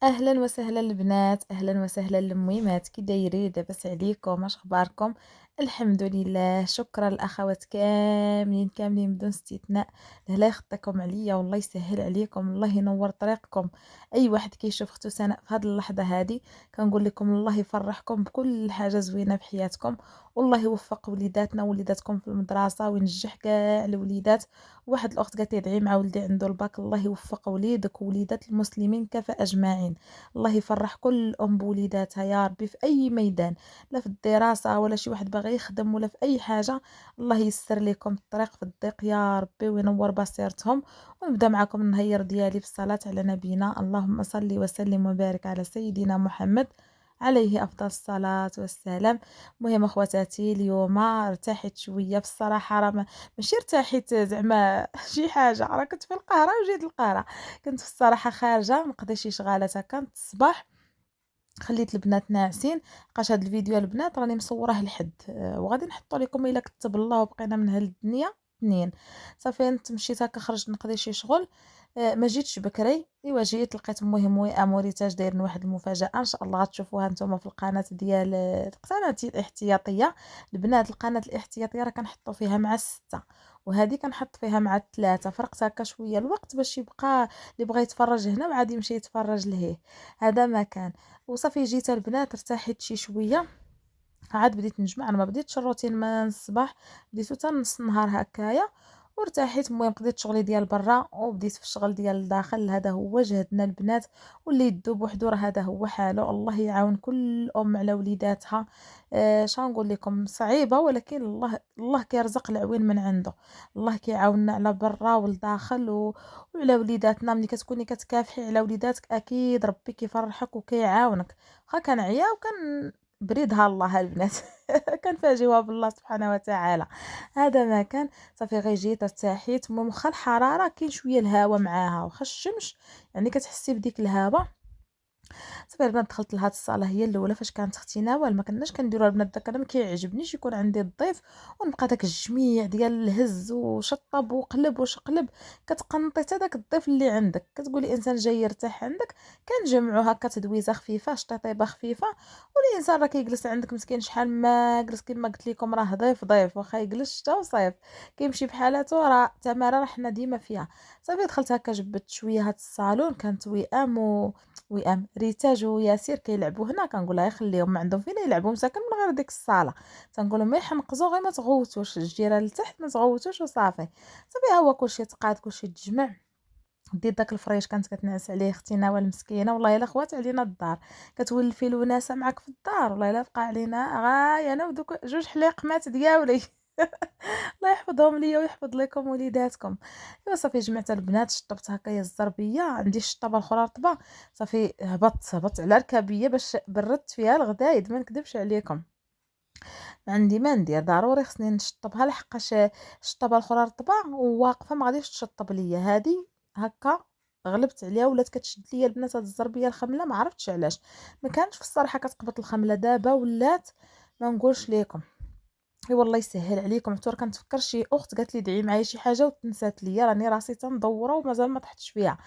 اهلا وسهلا البنات، اهلا وسهلا الميمات، كي دايرين؟ لاباس عليكم؟ اش اخباركم؟ الحمد لله، شكرا الاخوات كاملين كاملين بدون استثناء. الله يخطيكم عليا والله يسهل عليكم، الله ينور طريقكم. اي واحد كيشوف اختو سناء في هذه اللحظه هذه كنقول لكم الله يفرحكم بكل حاجه زوينه بحياتكم، والله يوفق وليداتنا ووليداتكم في المدرسه وينجح كاع الوليدات. واحد الاخت قالت لي ادعي مع ولدي عنده الباك، الله يوفق وليدك ووليدات المسلمين كافه اجمعين. الله يفرح كل ام بوليداتها يا ربي في اي ميدان، لا في الدراسه ولا شي واحد باغي يخدم ولا في اي حاجه. الله ييسر لكم الطريق في الضيق يا ربي وينور بصيرتهم. ونبدا معكم النهير ديالي بالصلاه على نبينا، اللهم صل وسلم وبارك على سيدنا محمد عليه افضل الصلاه والسلام. المهم اخواتاتي اليوم ارتحت شويه بصراحه، راه ماشي ارتحيت زعما شي حاجه، راه كنت في القاهره وجيت القاهره. كنت في الصراحه خارجه نقضي شي شغالات هكا الصباح، خليت البنات ناعسين. بقاش هاد الفيديو البنات راني مصوراه لحد وغادي نحطو لكم الا كتب الله وبقينا من هالدنيا اثنين. صافي مشيت هكا خرجت نقضي شي شغل. ما جيتش بكري، ايوا جيت لقيت المهم موريتاج دايرين واحد المفاجاه ان شاء الله غتشوفوها نتوما في القناه ديال القناه الاحتياطيه. البنات القناه الاحتياطيه راه كنحطو فيها مع 6، وهذه كنحط فيها مع 3. فرقت هكا شويه الوقت باش يبقى اللي بغى يتفرج هنا وعاد يمشي يتفرج لهيه. هذا ما كان. وصافي جيت البنات ارتحيت شي شويه، عاد بديت نجمع. انا ما بديتش الروتين من الصباح، بديتو حتى نص النهار هكايا وارتحيت. المهم قضيت شغلي ديال برا وبديت في الشغل ديال الداخل. هذا هو جهدنا البنات، واللي يدوب وحده راه هذا هو حاله. الله يعاون كل ام على وليداتها. شنو نقول لكم، صعيبه ولكن الله كيرزق العوين من عنده. الله كيعاوننا على برا والداخل وعلى وليداتنا. ملي كتكوني كتكافحي على وليداتك اكيد ربي كيفرحك وكيعاونك. واخا كنعيا بريدها الله البنات كنفاجئوها بالله سبحانه وتعالى. هذا ما كان. صافي غير جيت ارتاحيت. المهم واخا الحراره كاين شويه الهواء معاها واخا الشمس، يعني كتحسي بديك الهبه. صافي البنات دخلت لهاد الصاله هي الاولى فاش كانت اختي نوال. ما كناش كنديروا البنات داك، انا ما كيعجبنيش يكون عندي الضيف ونبقى داك الجميع ديال الهز وشطب وقلب وشقلب. كتقنطي حتى داك الضيف اللي عندك، كتقولي انسان جاي يرتاح عندك. كنجمعوا هكا تدويزه خفيفه شطيطيبه خفيفه، والانسان راه كيجلس عندك مسكين شحال ما جلس. كما قلت لكم راه ضيف واخا يجلس شتا وصيف كيمشي بحالته، راه تماره راه حنا ديما فيها. صافي دخلت هكا جبت شويه هاد الصالون. كانت وئام وئام ريتاج وياسير كيلعبوا هنا. كنقول لها خليهم، ما عندهم فين يلعبوا مساكن من غير ديك الصاله. تنقول لهم يحنقزوا غير ما تغوتوش الجيران لتحت، ما تغوتوش وصافي. صافي ها هو كلشي تقاد كلشي تجمع. ديت داك الفريش كانت كتنعس عليه اختي نوال المسكينه، والله الا خوات علينا الدار. كتولفي الوناسه معاك في الدار، والله الا بقى علينا غايه انا ودوك جوج حليقمات دياولي الله يحفظهم ليا ويحفظ لكم وليداتكم. ايوا صافي جمعت البنات شطبت هكايا الزربيه، عندي الشطبه الاخرى رطبه. صافي هبطت على ركابيه باش بردت فيها الغدايد، ما نكذبش عليكم. عندي ما ندير ضروري خصني نشطبها لحقاش الشطبه الاخرى رطبه وواقفه ما غاديش تشطب ليا. هذه هكا غلبت عليها ولات كتشد ليا البنات. هاد الزربيه الخمله ما عرفتش علاش ما كانش في الصراحه كتقبط الخمله، دابا ولات ما نقولش لكم. اي والله يسهل عليكم. عرفتو راه كنتفكر شي اخت قالت لي دعي معايا شي حاجه وتنسات ليا، راني راسي تندوره ومازال ما طحتش فيها.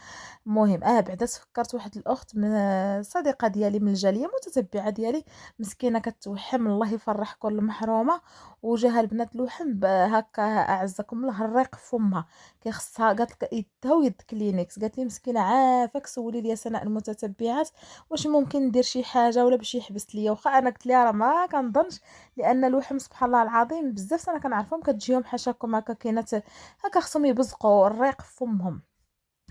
المهم بعدا تفكرت واحد الاخت من صديقه ديالي من الجاليه، متتبعه ديالي، مسكينه كتوحم الله يفرح كل محرومه. وجاها البنات لوحم هكا اعزكم الله الريق في فمها. كيخصها قالت لك يدها ويد كلينكس. قالت لي مسكينه عافاك سولي لي سناء المتتبعات واش ممكن ندير شي حاجه ولا باش يحبس ليا. واخا انا قلت لها راه ما كنظنش، لان الوحم سبحان الله العظيم بزاف انا كنعرفهم كتجيهم حاشاكم هكا كاينات هكا خصهم يبزقوا الريق في فمهم.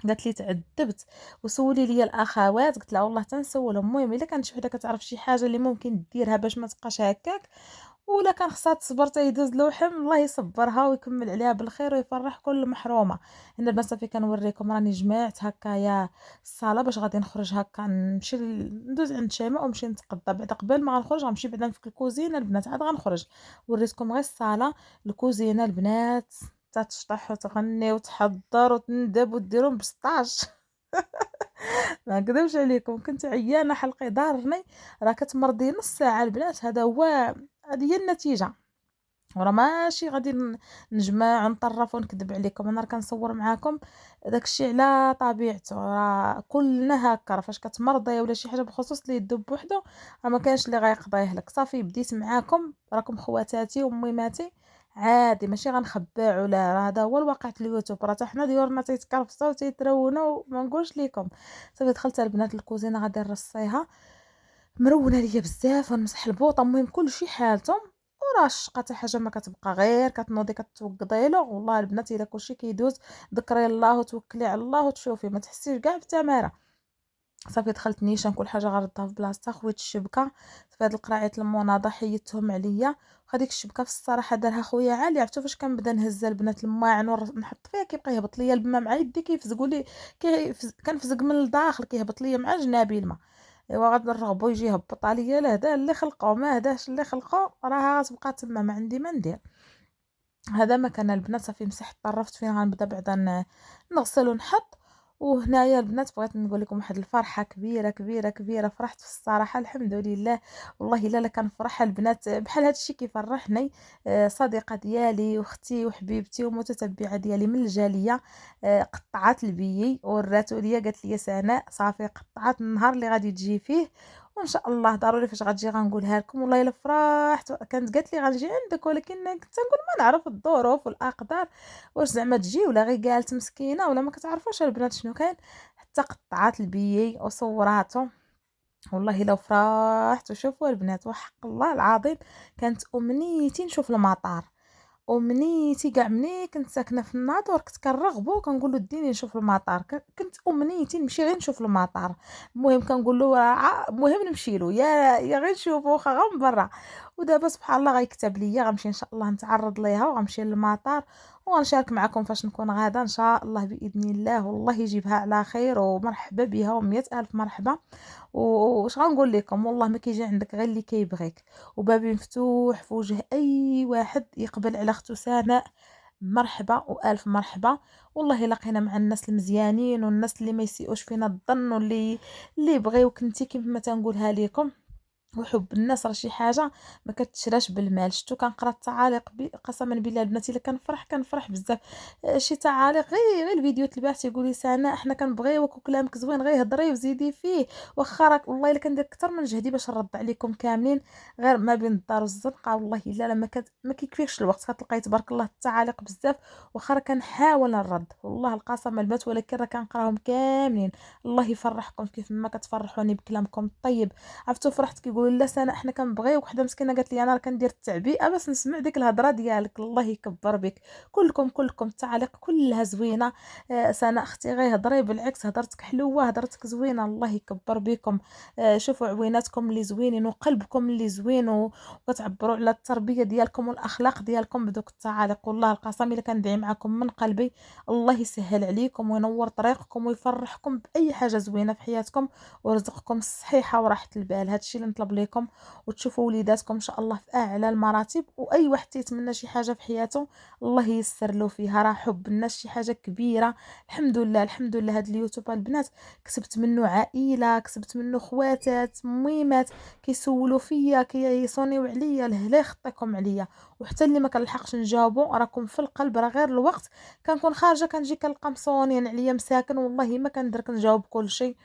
قالت لي تعذبت وسولي لي الاخوات. قلت لها والله تنسولهم. المهم الا كانت شي وحده كتعرف شي حاجه اللي ممكن ديرها باش ما تبقاش هكاك، ولا كان خصها تصبر حتى يدوز لوحم، الله يصبرها ويكمل عليها بالخير ويفرح كل محرومه. هنا البنات صافي كنوريكم راني جمعت هكايا الصاله باش غادي نخرج هكا نمشي ندوز عند شيماء ونمشي نتقضى. بعد قبل ما غنخرج غنمشي بعدا نفك الكوزينه البنات عاد غنخرج. وريتكم غير الصاله. الكوزينه البنات تتشطح وتغني وتحضر وتندب وديرهم بسطاش ما نكذبش عليكم كنت عيانه حلقي ضارني. راه كتمرضي نص ساعه البنات، هذا هو، هذه هي النتيجه. وراه ماشي غادي نجمع ونطرف ونكذب عليكم، انا راه كنصور معاكم داكشي على طبيعته، راه كلنا هكا، راه فاش كتمرضي ولا شي حاجه بخصوص اللي يدوب بوحدو راه ما كانش اللي غيقضيه لك. صافي بديت معاكم، راكم خواتاتي وميماتي، عادي ماشي غنخباو، لا راه هذا هو الواقع في اليوتيوب، راه حتى حنا ديورنا تيتكرفصوا وتيترونوا ما نقولش لكم. صافي دخلت البنات الكوزينه غادي نرصيها، مرونة ليا بزاف ونمسح البوطة، المهم كلشي حالته، وراه الشقة حتى حاجة ما كتبقى غير كتنوضي كتوقضي له. والله البنات الا كلشي كيدوز ذكري الله وتوكلي على الله وتشوفي ما تحسيش كاع بتمارة. صافي دخلت نيشان كل حاجه غردها في بلاصتها، خويت الشبكه في هاد القراعيط المناضه حيدتهم عليا، وهذيك الشبكه في الصراحه دارها خويا عالي. عرفتوا فاش كنبدا نهز البنات الماعن نحط فيها كيبقى يهبط ليا الماء مع يدي كيفزقوا لي، كنفزق من الداخل كيهبط ليا مع جنابي الماء. ايوا غادي نرغبو يجي يهبط عليا، لا هدا اللي خلقو ما هداش اللي خلقو، راه غتبقى تما ما عندي ما ندير. هذا ما كان البنات. صافي مسحت طرفت فين غنبدا بعدا نغسل ونحط. وهنايا البنات بغيت نقول لكم واحد الفرحه كبيره كبيره كبيره، فرحت في الصراحه الحمد لله. والله الا كنفرح البنات بحال هذا الشيء كيفرحني. صديقه ديالي واختي وحبيبتي ومتتبعه ديالي من الجاليه قطعات البيي وراتو ليا، قالت لي سناء صافي قطعات النهار اللي غادي تجي فيه، وان شاء الله ضروري فاش غتجي غنقولها لكم. والله الا فرحت، كانت قالت لي غنجي عندك، ولكن كنت نقول ما نعرف الظروف والاقدار واش زعما تجي ولا غير قالت مسكينه ولا ما كتعرفوش البنات شنو كاين. حتى قطعات البيي وصوراتو، والله الا فرحت. وشوفوا البنات وحق الله العظيم كانت امنيتي نشوف المطار، أمنيتي كاع مني كنت ساكنة في الناظور كنت كنرغبو كنقولو ديني نشوف المطار، كنت أمنيتي نمشي غير نشوف المطار. المهم كنقولو المهم نمشيلو يا غير نشوفو واخا غير من برا. ودابا سبحان الله غيكتب ليا غنمشي إن شاء الله نتعرض ليها وغنمشي للمطار، وغنشارك معكم فاش نكون غادا إن شاء الله بإذن الله. والله يجيبها على خير ومرحبا بها ومية ألف مرحبا. واش غنقول لكم، والله ما كيجي عندك غير اللي كيبغيك، وبابي مفتوح في وجه اي واحد يقبل على اختو سناء. مرحبا والف مرحبا. والله لقينا مع الناس المزيانين والناس اللي ما يسيئوش فينا الظن، واللي يبغيوك انت كيف ما تنقولها لكم. وحب الناس راه شي حاجه ما كتشراش بالمال. شتو كنقرا التعاليق قسما بالله البنات الا كنفرح بزاف. شي تعاليق غير الفيديو اللي بعث يقول لي سناء احنا كنبغيوك وكلامك زوين غير هضري وزيدي فيه، واخا راك والله الا كندير اكثر من جهدي باش نرد عليكم كاملين، غير ما بين الدار والزنقه والله الا ما كيكفيكش الوقت. كتلقاي تبارك الله التعاليق بزاف، واخا راه كنحاول نرد والله القسم البنات، ولكن راه كنقراهم كاملين. الله يفرحكم كيف ما كتفرحوني بكلامكم الطيب. عرفتو فرحت كيقولوا لا سناء احنا كنبغيوك. وحده مسكينه قالت لي انا راه كندير التعبئه باش نسمع ديك الهضره ديالك. الله يكبر بك. كلكم التعاليق كلها زوينه. سناء اختي غير هضري بالعكس، هضرتك حلوه هضرتك زوينه. الله يكبر بكم. شوفوا عويناتكم اللي زوينين وقلبكم اللي زوين وكتعبروا على التربيه ديالكم والاخلاق ديالكم بدوك التعاليق. والله القسم الا كندعي معكم من قلبي. الله يسهل عليكم وينور طريقكم ويفرحكم باي حاجه زوينه في حياتكم، ورزقكم الصحيحه وراحه البال. هادشي اللي نطلب لكم. وتشوفوا وليداتكم ان شاء الله في اعلى المراتب، واي واحد تيتمنى شي حاجه في حياته الله ييسر له فيها. راه حب الناس شي حاجه كبيره. الحمد لله الحمد لله. هاد اليوتيوب البنات كسبت منه عائله، كسبت منه خواتات ميمات كيسولوا فيا كيصونيو عليا لهلا خطيكم عليا. وحتى اللي ما كنلحقش نجاوبو راكم في القلب، راه غير الوقت كنكون خارجه كنجي كنلقى مصونين عليا مساكن، والله ما كندير كنجاوب كل شيء.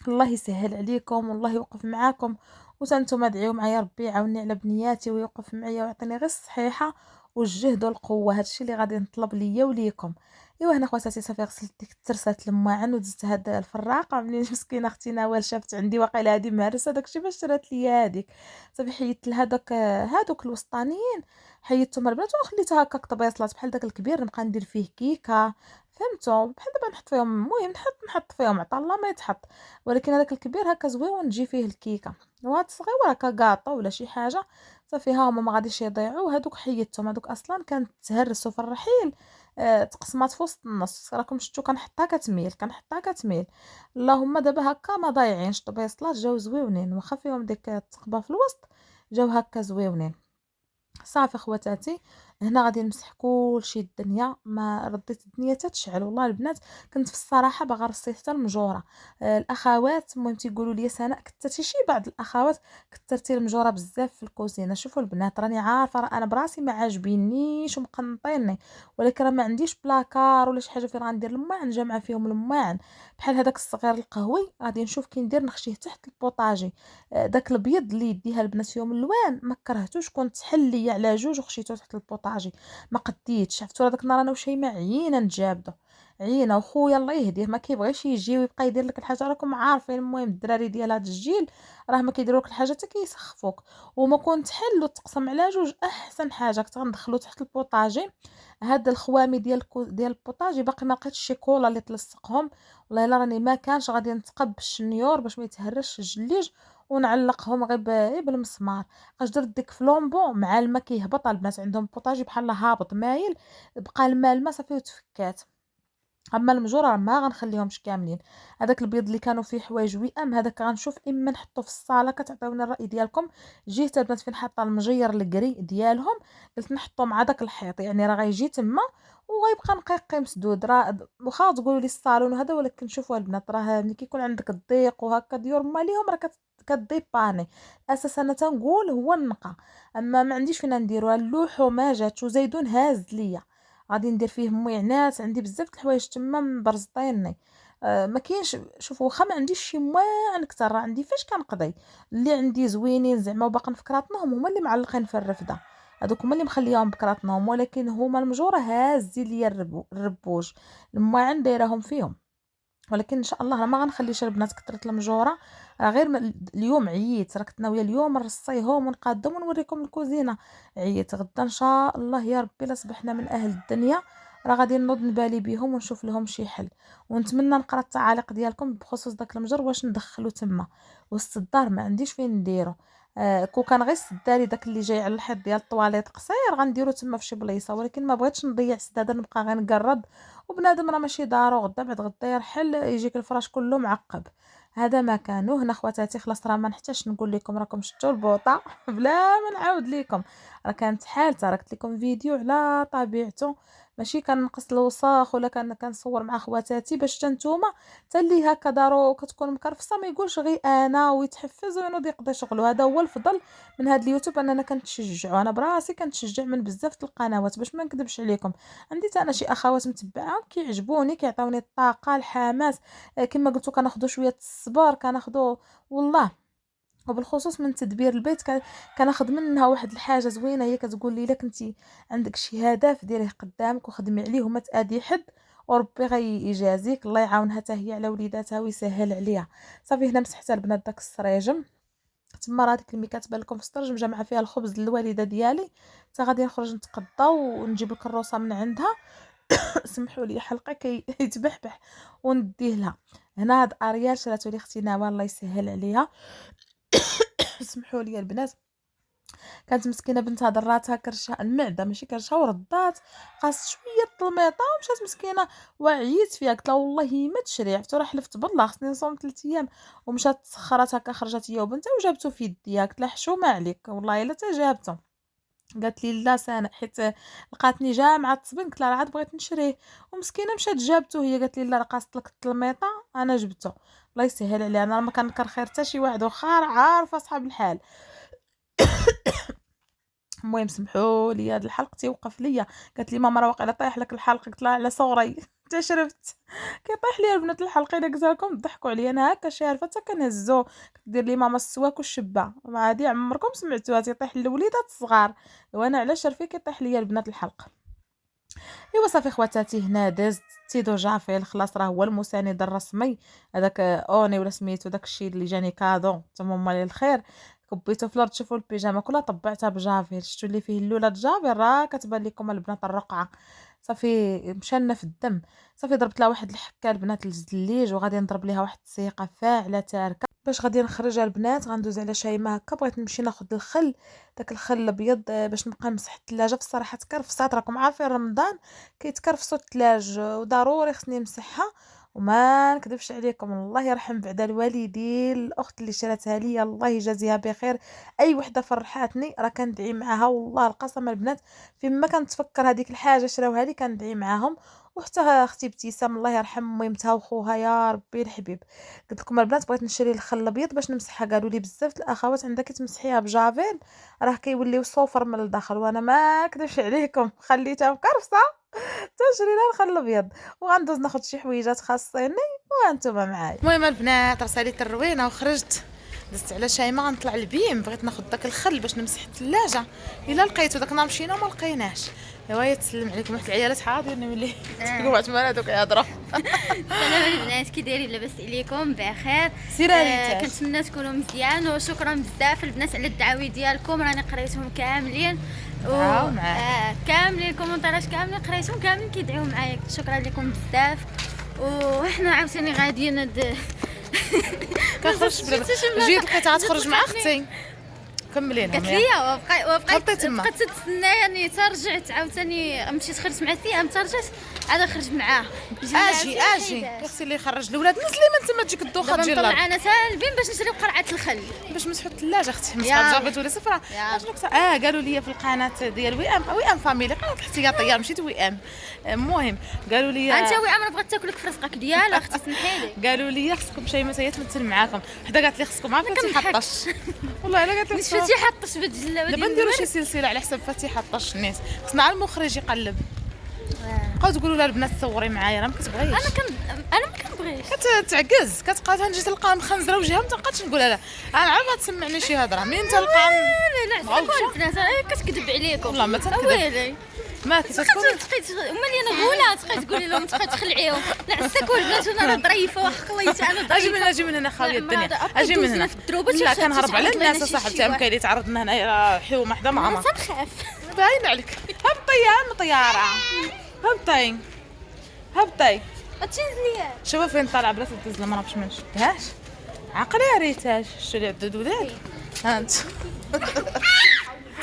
الله يسهل عليكم والله يوقف معاكم. وسنتم ادعيوا معايا ربي يعاوني على بنياتي ويوقف معايا ويعطيني غير الصحيحه والجهد والقوه. هادشي اللي غادي نطلب ليا وليكم. ايوا هنا خواتاتي صافي غسلت ديك الترسات الماعن ودزت هاد الفراقه. منين مسكينه اختي نوال شافت عندي واقيلا هادي مهرسه داكشي باش شرات ليا هاديك. صافي حيدت لها هادوك الوسطانيين حيدتهم البنات وخليتها هكاك طبيصلات بحال داك الكبير نبقى ندير فيه كيكه. فهمتوا بحال دابا نحط فيهم، المهم نحط فيهم عطا الله ما يتحط. ولكن هذاك الكبير هكا زوين تجي فيه الكيكه، وهاد الصغيور هكا كاطو ولا شي حاجه. صافي ها هما ما غاديش يضيعوا. هادوك حيدتهم، هادوك اصلا كانت تهرسوا في الرحيل. تقسمات في وسط النص راكم شفتوا كنحطها كتميل. اللهم دابا هكا ما ضايعينش طبيصلات جاو زويونين، واخا فيهم ديك الثقبه في الوسط جاو هكا زويونين. صافي خواتاتي هنا غادي نمسح كلشي الدنيا، ما رديت الدنيا حتى تشعل. والله البنات كنت في الصراحة باغا نرصي حتى المجورة. الأخوات المهم تيقولوا لي سناء كترتي، شي بعض الأخوات كترتي المجورة بزاف في الكوزينة. شوفوا البنات راني عارفة راه أنا براسي ما عاجبينيش ومقنطيني، ولكن راه ما عنديش بلاكار ولا شي حاجة فين غندير الماعن جامعة فيهم الماعن. بحال هذاك الصغير القهوي غادي نشوف كي ندير نخشيه تحت البوطاجي. داك البيض اللي يديها البنات فيهم اللوان ما كرهتوش، كنت حل ليا على جوج وخشيتو تحت البوطاجي. ما قديتش، عرفتوا داك النهار انا وشيماء عيينا نتجابدوا، عيينا. وخويا الله يهديه ما كيبغيش يجي ويبقى يدير لك الحاجه، راكم عارفين المهم الدراري ديال هذا الجيل راه ما كيديروا لك الحاجه حتى كيسخفوك. وما كنت حل وتقسم على جوج احسن حاجه كنت غندخلو تحت البوطاجي. هاد الخوامي ديال البوطاجي باقي ما لقيتش شي كولا اللي تلصقهم. والله الا راني ما كانش غادي نتقب بالشنيور باش ما يتهرش الجليج ونعلقهم غير بالمسمار. اش درت ديك فلومبو مع الماء كيهبط. البنات عندهم بوطاجي بحال هابط مايل، بقى الماء صافي وتفكات. اما المجور راه ما غنخليهمش كاملين. هذاك البيض اللي كانوا فيه حوايج وئام هذاك غنشوف اما نحطو في الصاله، كتعطيوني الراي ديالكم. جيت البنات فين حاطه المجير الكري ديالهم، قلت نحطو مع داك الحيط، يعني راه غيجي تما وغيبقى نقيقي مسدود. راه واخا تقولوا لي الصالون وهذا، ولكن شوفوا البنات راه ملي كيكون عندك الضيق وهكا ديور ماليهم راه كديباني. اساس انا تنقول هو النقا، اما ما عنديش فين نديروها. اللوحو ما جاتش وزيدون هاز ليا، غادي ندير فيه ميعنات. عندي بزاف د الحوايج تما مبرزطيني. ما كاينش. شوفوا واخا ما عنديش شي موان كتر، راه عندي فاش كنقضي اللي عندي زوينين زعما وباقا في كراتنهم هما اللي معلقين في الرفده. هذوك هما اللي مخلياهم بكراتنهم، ولكن هما المجوره هازي ليا الربوج المواعن دايرهم فيهم. ولكن ان شاء الله راه ما غنخليش البنات كثرة المجوره. راه غير اليوم عييت، راه كنت ناويه اليوم نرصيهم ونقادهم ونوريكم الكوزينه. عييت غدا ان شاء الله يا ربي لا صبحنا من اهل الدنيا راه غادي نوض نبالي بهم ونشوف لهم شي حل. ونتمنى نقرا التعاليق ديالكم بخصوص داك المجر واش ندخلو تما. والصدار ما عنديش فين نديرو. كون كان غير السداري داك اللي جاي على الحيط ديال الطواليط قصير غنديرو تما في شي بلايصه، ولكن ما بغيتش نضيع السداده نبقى غير نقرب. وبنادم راه ماشي دارو غدا بعد غدا يرحل يجيك الفراش كله معقب. هذا ما كانوا هنا خواتاتي. خلاص راه ما نحتاجش نقول لكم راكم شفتوا البوطه بلا ما نعاود لكم. راه كانت حالتها، راه قلت لكم فيديو على طبيعته، ماشي كنقص الوساخ ولا كنصور مع خواتاتي باش حتى نتوما حتى اللي هكا دارو كتكون مكرفصه ما يقولش غير انا ويتحفز وينوض يقضي شغله. هذا هو الفضل من هذا اليوتيوب، اننا كنتشجعوا. انا براسي كنتشجع من بزاف د القنوات باش ما نكذبش عليكم. عندي حتى انا شي اخوات متبعه كيعجبوني كيعطيوني الطاقه الحماس. كما قلتو كناخذوا شويه الصبر كناخذوا والله. وبالخصوص من تدبير البيت كناخذ منها واحد الحاجه زوينه، هي كتقول لي الا كنتي عندك شي هدف ديريه قدامك وخدمي عليه وما تادي حد، وربي غيجازيك. الله يعاونها حتى هي على وليداتها ويسهل عليها. صافي هنا مسحت البنات داك السريجم. تما راه ديك اللي كاتبه لكم في السطرج مجمعه فيها الخبز للوالده ديالي. حتى غادي نخرج نتقضى ونجيب الكروسه من عندها. سمحوا لي حلقه يتبحبح ونديه لها. هنا هاد اريال شراتو لي اختي نوا الله يسهل عليها. سمحوا لي البنات، كانت مسكينه بنتها ضراتها كرشها المعده ماشي كرشها وردات، قاست شويه الميطه ومشات مسكينه. وعييت فيها قلت لها والله ما تشري. عرفتو راه حلفت بالله خصني نصوم 3 ايام. ومشات سخرات هكا خرجت هي وبنتها وجابته في يديها. قلت لها حشومه عليك والله الا تا جابته. قالت لي لا سنة حيت لقاتني جامعه التصبين. قلت لها راه عاد بغيت نشريه. ومسكينه مشات جابته هي. قالت لي لا راه قاصت لك التلميطه انا جبته. الله يسهل عليها، انا ما كنكر خير حتى شي واحد واخا عارفه صحاب الحال. المهم سمحوا لي هاد الحلق تيوقف ليا. قالت لي ماما راه واقيلا طايح لك الحلق. قلت لها على صغري حتى شرفت كيطيح لي البنات الحلق. الا قلت لكم ضحكوا عليا انا هكا شارفه حتى كنهزو. كدير لي ماما السواك والشبه ما عادي عمركم سمعتوها تيطيح للوليدات الصغار. وانا على شرفي كيطيح ليا البنات الحلق. ايوا صافي خواتاتي هنا دازت تيدو جافيل خلاص راه هو المساند الرسمي. هذاك اوني ولا سميتو داك الشيء اللي جاني كادو تماما للخير. كبيتو في الارض. شوفوا البيجامه كلها طبعتها بجافيل. شفتوا اللي فيه اللوله جافيل راه كتبان لكم البنات الرقعه. صافي مشان في الدم. صافي ضربت لها واحد الحكه البنات للزليج وغادي نضرب ليها واحد السيقه فاعله تاركه باش غادي نخرجها البنات. غندوز على شيماء هكا بغيت نمشي ناخذ الخل، داك الخل الابيض باش نبقى نمسح الثلاجه. في الصراحه تكرفصات راكم عارفين رمضان كيتكرفسوا الثلاج وضروري خصني نمسحها. وما نكذبش عليكم الله يرحم بعدا الوالدين، الاخت اللي شراتها لي الله يجازيها بخير، اي وحده فرحاتني راه كندعي معاها والله القسم البنات، فيما كنتفكر هذيك الحاجه شراوها لي كندعي معاهم. وحتى اختي ابتسام الله يرحم ميمتها وخوها يا ربي الحبيب. قلت لكم البنات بغيت نشري الخل الابيض باش نمسحها، قالوا لي بزاف الاخوات عندك تمسحيها بجافيل راه كيوليو صوفر من الداخل، وانا ما كذبش عليكم خليتها مكرفسه تنشري لها الخل الابيض. وغندوز ناخذ شي حويجات خاصيني وانتم معايا. المهم البنات رساليت الروينه وخرجت دزت على شيماء غنطلع لبيم، بغيت ناخذ داك الخل باش نمسح الثلاجه، الا لقيتو داك النهار مشينا وما لقيناش. ايوا تسلم عليكم واحد العيالات حاضرين ملي تقوا عثمان هذوك يهضروا. السلام البنات، كي دايرين؟ لاباس عليكم بخير؟ كنتمنى تكونوا مزيان، وشكرا بزاف البنات على الدعاوي ديالكم، راني قريتهم كاملين كاملين الكومونتيرات كاملين قريتهم كاملين كيدعيو معايا، شكرا لكم بزاف. وحنا عاوتاني غاديين كنخرج جيت لقيتها تخرج مع اختي كملينا قالت لي وبقيت تستناني حتى رجعت عاوتاني مشيت خرجت مع سيام حتى رجعت عاد خرج معاه. اجي اختي اللي خرج الاولاد نزلي من تما تجيك الدوخه ديال الارض معنا سالبين باش نشريو قرعه الخل باش نمسحوا الثلاجه اختي مسحات جابت ولا صفرا. قالوا لي في القناه ديال وي ام فاميلي قناه الاحتياطيه مشيت وي ام. المهم قالوا لي انت وي ام بغات تاكلك في رزقك ديال اختي سمحي لي. قالوا لي خصكم شي مسايه تمثل معاكم، حدا قالت لي خصكم عا فتيحه الطش والله الا قالت لي فتيحه الطش بالجلاوه دابا نديروا شي سلسله على حساب فتيحه الطش الناس، خصنا على المخرج يقلب. بقاو تقولوا لها البنات صوري معايا راه ما كتبغيش. انا ما كنبغيش كتعكز كتبقى تنجي تلقاها مخنزره وجهها ما تبقاش نقولها لها انا عارفه تسمعني شي هضره مين تلقى. لا البنات كتكذب عليكم والله ما تكذب ويلي ما كتكون ملي انا غوله تبقى تقولي لهم تبقى تخلعيهم. لا عساكم البنات وانا راه ظريفه وحق الله انا ظريفه. اجي من هنا خاويه الدنيا اجي من هنا لا كنهرب على الناس صاحبتي ام كاينه تعرضنا هنايا حيومه حدا مع عمر تنخاف باين عليك. هبطي يا طياره هبطي تنزلي شوفي فين طالع بلا تدز ما نعرفش ما نشدهاش عقلي يا ريتاج شري عدد ولاد ها انت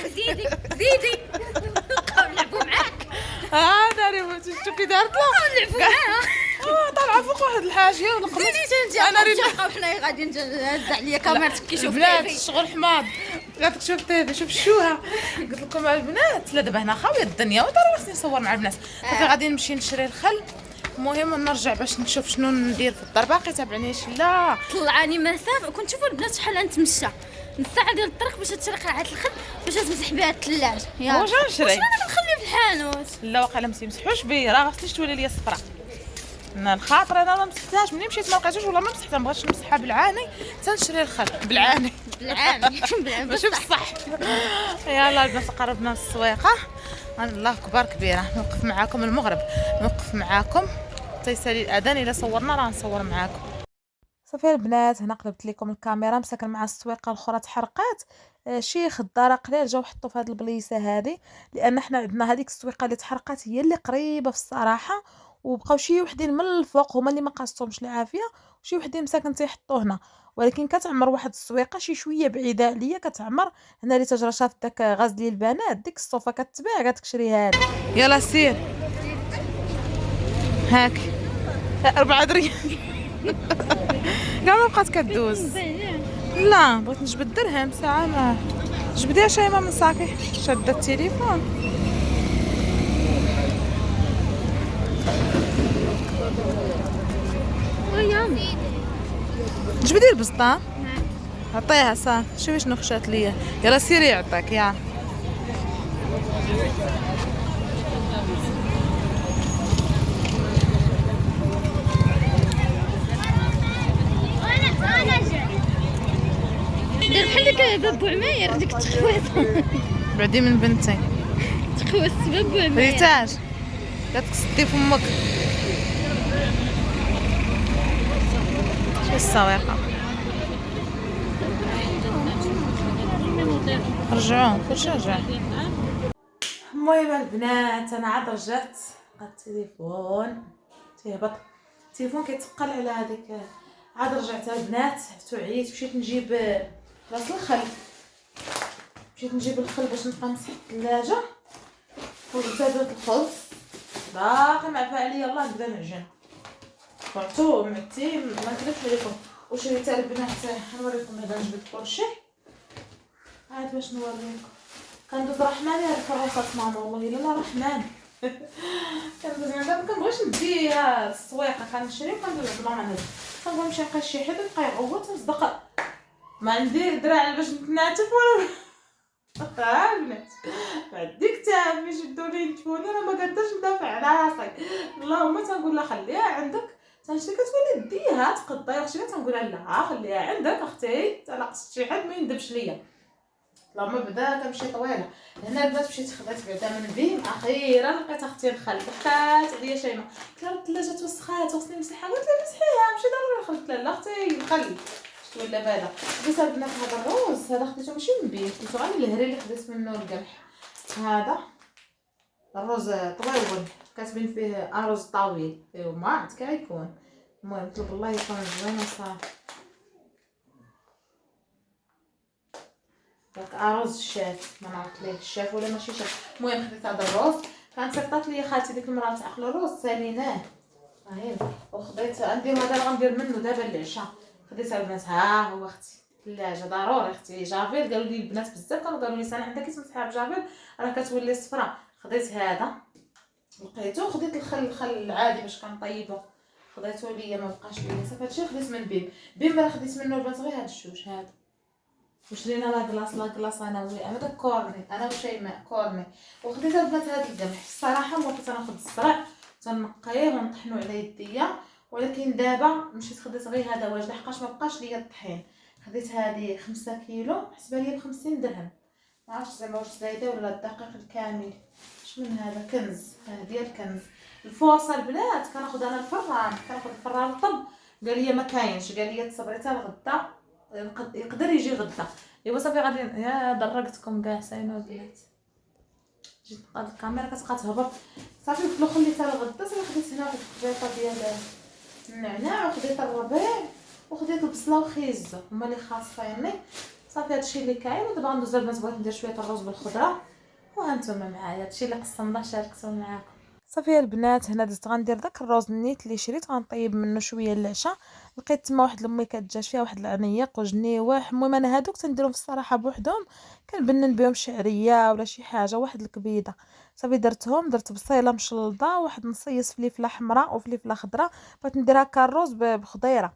زيدي نبقاو نلعبوا معاك. داري شوفي دارت لا نلعبوا معاها طالعه فوق واحد الحاجه ونقمت انا نبقاو حنايا غادي نهز عليا كاميرتك كيشوف بلاد الشغل حماض قالت شوف تيفي شوف الشوها. قلت لكم البنات لا دابا هنا خاويه الدنيا ودابا خصني نصور مع البنات صافي غادي نمشي نشري الخل. المهم نرجع باش نشوف شنو ندير في الدار باقي تابعنيش لا طلعاني مسافه كنت شوفوا البنات شحال نتمشى نص ساعه ديال الطريق باش تشري قرعه الخل باش تمسح بها الثلاجه. واش غنشري انا نخليه في الحانوت لا واقيلا ما تمسحوش بيه راه غاصنيش تولي ليا صفراء الخاطر انا ما مسحتهاش ملي مشيت ما لقيتوش ولا ما مسحتها ما بغيتش نمسحها بالعاني تنشري الخل بالعاني ماشي بصح. يلا البنات قربنا للسويقه الله كبار كبيره نوقف معاكم المغرب نوقف معاكم تيسالي الاذان الا صورنا راه نصور معاكم. صافي البنات هنا قلبت لكم الكاميرا مساكن مع السويقه الاخرى تحرقات شي خضاره قليل جاو حطوا في هذه البليصه هذه لان حنا عندنا هذيك السويقه اللي تحرقات هي اللي قريبه في الصراحه وبقاو شي وحدين من الفوق هما اللي ما قاصتهمش العافيه وشي وحدين مساكن تيحطوا هنا ولكن كتعمر واحد السويقه شي شويه بعيده عليا كتعمر هنا اللي تجرى شافت داك غزل البنات ديك الصوفه كتباع قالت تشريها لي يلا سير هاك 4 دريال كاع ما بقات كدوز. لا بغيت نجبد درهم ساعه ما جبديها شيماء من صاكي شاده التليفون. جبدي البسطه عطيها صافي شوفي شنو خشات ليا يلا سيري يعطيك يا دير بحال ديك بابو عماير ديك التخويصه بعدي من بنتي تخويص بابو عماير ريتاج كتسدي فمك شو السويقه رجعوا كلشي رجع. المهم البنات انا عاد رجعت لقيت التليفون تيهبط التليفون كيتقل على هذيك عاد رجعت البنات تعيت مشيت نجيب راس الخل مشيت نجيب الخل باش نبقى نمسح الثلاجه وزادت الخبز باقي معفى عليا الله نبدا نعجن فرتو معتي ما نكذبش عليكم. وشريت البنات نوريكم هذا جبت بورشي. عاد باش نوريكم كندوز رحمن هاد الكروسات ماما والله الا رحمن. كندوز عندها كنبغيش نديها السويقه كنشري وكندوز ماما هاد كنبغي نمشي نلقى شي حد يبقى يغوت ونصدق ما عندي دراع باش نتناتف ولا البنات ما عندي كتاب يشدوا لي ينتفوني راه ما قدرتش ندافع على راسي. اللهم تنقول لها خليها عندك تنشري كتولي ديها تقضي اختي تنقول لها لا خليها عندك اختي الا قصت شي حد ما يندبش ليا. لما بدا كنمشي طويله هنا البنات مشيت خديت بعدا من بيم اخيرا لقيت اختي الخل دخلت عليا شيماء قلت لها الثلاجه توسخات وخصني نمسحها قالت لي مسحيها ماشي ضروري قلت لها لا اختي الخل ولا بادا بس البنات هذا الروز هذا خديته ماشي من بيم خديته غير من الهري اللي خديت منه القمح. هذا الروز طويل كاتبين فيه اروز طويل ايوا ما عرفت كيكون المهم طلب الله يكون زوين وصافي. داك اروز الشاف ما نعرف ليه الشاف ولا ماشي شاف. المهم خديت هذا الروز كانت صيفطات لي خالتي ديك المرة تاع الروز ساليناه هاهي وخديت ندير هذا اللي غندير منه دابا العشاء. خديت البنات ها هو اختي الثلاجه ضروري اختي جافيل قالوا لي البنات بزاف كانوا قالوا لي سنه عندك تمسحها بجافيل راه كتولي صفراء. خديت هذا لقيته خديت الخل العادي باش كنطيبه خديته ليا ما بقاش ليا صافي هادشي خديت من بيم راه خديت منه البنات غير هاد الشوش هذا وشرينا لا كلاص انا داك كورني انا وشيماء كورني. وخديت البنات هاد القمح الصراحه ما كنت ناخذ الزرع تنقيه ونطحنو على يديا ولكن دابا مشيت خديت غير هذا واجد لحقاش ما بقاش ليا الطحين. خديت هذه 5 كيلو حسبها لي ب50 درهم ما عرفتش زعما واش زايده ولا الدقيق الكامل اش من هذا كنز ديال كنز. الفرصه البنات كناخذ انا الفران كناخذ الفران الطب قال لي ما كاينش قال لي تصبري حتى الغدا يقدر يجي غدا. ايوا صافي غادي يا درقتكم كاع ساينو البنات جيت نقاد الكاميرا كتبقى تهبط صافي قلت له خليتها لغدا. صافي خديت هنا واحد الخبيطه ديال النعناع وخديت الربيع وخديت البصله وخيزه هما اللي خاصيني. صافي هادشي اللي كاين ودابا غندوز البنات بغيت ندير شويه الرز بالخضره وهانتوما معايا هادشي اللي قسم الله شاركته معاكم. صافي البنات هنا درت غندير داك الروز النيت اللي شريت غنطيب منه شويه للعشاء. لقيت تما واحد لمي كتجاش فيها واحد العنيق وجنيوح. المهم انا هادوك تنديرهم في الصراحه بوحدهم كنبنن بهم شعريه ولا شي حاجه واحد الكبيده. صافي درتهم درت بصيله مشلضه واحد نصيص فليفله حمراء وفليفله خضراء بغيت ندير هكا الروز بخضيره.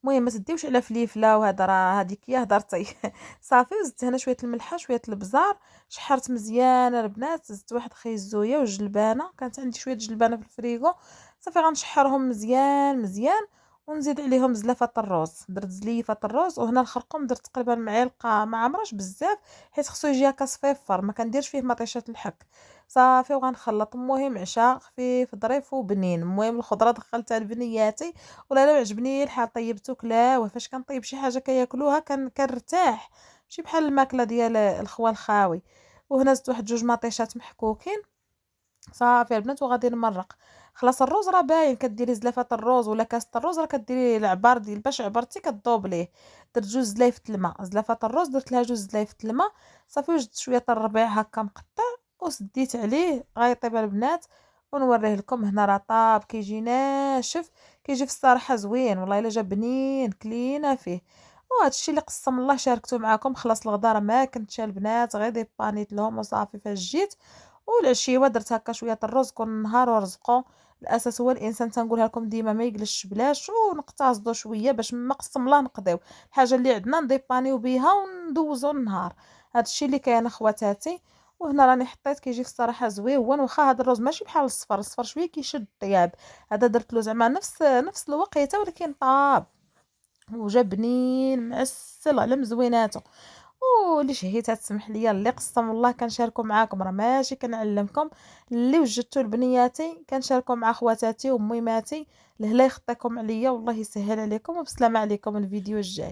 المهم ما تديوش على فليفله وهذا راه هذيك هي هضرتي. صافي وزدت هنا شويه الملحه شويه البزار شحرت مزيان البنات زدت واحد خيزويه وجلبانه كانت عندي شويه جلبانه في الفريغو. صافي غنشحرهم مزيان مزيان ونزيد عليهم زلافه الروز درت زليفه الروز. وهنا الخرقوم درت تقريبا معلقه ما عمرش بزاف حيت خصو يجي هكا صفيفر ما كنديرش فيه مطيشه الحك. صافي وغنخلط. المهم عشاء خفيف ظريف وبنين. المهم الخضره دخلتها لبنياتي ولا لا عجبني الحال طيبته كلاوه فاش كنطيب شي حاجه كياكلوها كنرتاح ماشي بحال الماكله ديال الخوال الخاوي. وهنا زدت واحد 2 مطيشات محكوكين. صافي البنات وغادي نمرق. خلاص الروز راه باين كديري زلافه الروز ولا كاسه الروز راه كديري العبار ديال باش عبرتي كذوب ليه. درت 2 زلايف الماء زلافه الروز درت لها 2 زلايف الماء. صافي وجدت شويه الربيع هكا مقطع وسديت عليه غيطيب البنات ونوريه لكم. هنا راه طاب كيجي ناشف كيجي في الصراحه زوين والله الا جا بنين كلينا فيه. وهذا الشيء اللي قسم الله شاركته معكم. خلاص الغدا راه ما كنتش البنات غير ديبانيت لهم وصافي فاش جيت. والعشيه درت هكا شويه الرز كل نهار ورزقو. الاساس هو الانسان تنقولها لكم ديما ما يجلسش بلاش ونقتصدوا شويه باش ما قسم الله نقضيو الحاجه اللي عندنا نديبانيو بها وندوزو النهار. هذا الشيء اللي كاين اخواتاتي. وهنا راني حطيت كيجي في الصراحه زويون واخا هذا الرز ماشي بحال الصفر شويه كيشد الطياب. هذا درت له زعما نفس الوقيته ولكن طاب وجا بنين معسل على مزويناته. واللي شهيتها تسمح ليا اللي قسم الله كنشاركو معاكم راه ماشي كنعلمكم اللي وجدتو لبنياتي كنشاركو مع خواتاتي وميماتي. لهلا يخطيكم عليا والله يسهل عليكم وبسلامه عليكم الفيديو الجاي.